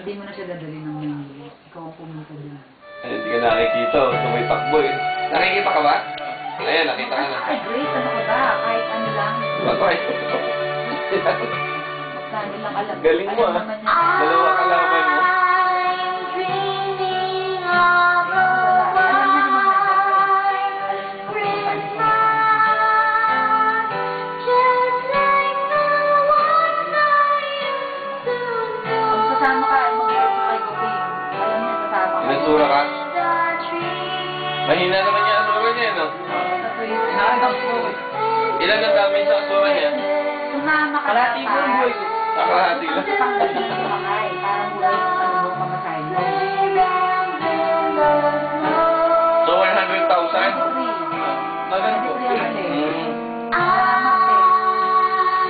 Hindi mo na siya dadali ng Manila. Ikaw ang pumunta doon. Ay, hindi ka nakikita. Tumitakbo eh. Nakikita ka ba? Ayan, nakita ka na. Ay, great. Ano ko ba? Kahit ano lang. Patay. Magkano lang alam. Galing mo Alam ah. naman niya. Dalawa kalaban mo. Inasura ka? Mahina naman yung asura niya, no? Ilan ang dami sa asura niya? Sumama ka. Kalahati ko ang buhay ko. Kalahati lang. Sumakay. Parang buhay ano mo pamasahin mo. So, 100,000? Maganda po.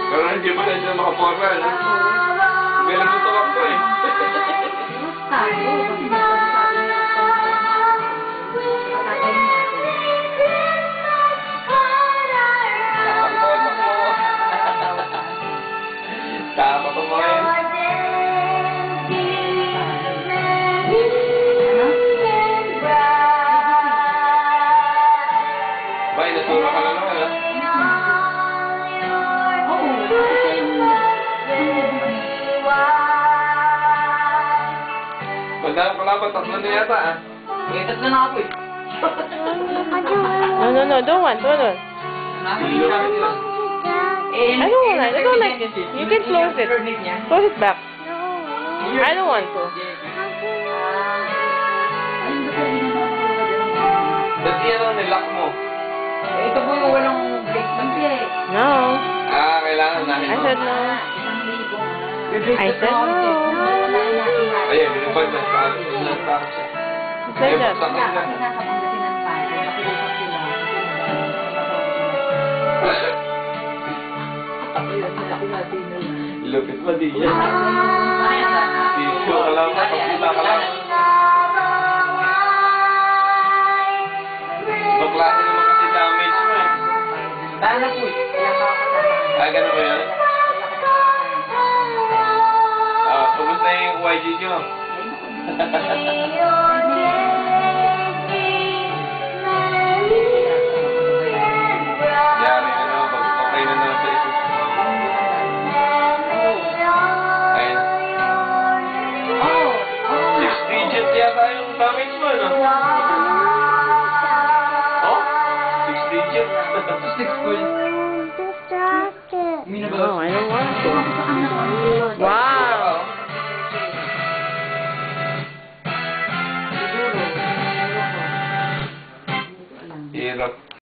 Pero hindi pa na siya makaporma, no? Galing mo tumakbo eh. Tama pa mo eh. Bay, nasura ka na naman ah. Magdaan pala pa, tatlo na yata ah. Okay, tatlo na ako eh. No, don't want. Nakakita nila. I don't want that. I don't like this. You can close it. Close it back. I don't want to. Ba't yan ang nilock mo? Ito po yung walang break na. No. Ah, kailangan nahin I mo. said no. I said no. Ayun, binubad na sa akin. I said that. Lupit pa di yan. Tissue ka lang, kapila ka lang. Ibang klase naman kasi damage mo eh. Dahil na po eh. Ah, ganun ba yan? Ah, kumusta yung YG nyo? Yari na naman, okay na naman sa ito. Ayun. 6 digit yata yung damage mo, no? Oh? 6 digit? 6 full. No, I don't want to. Wow. Hirap.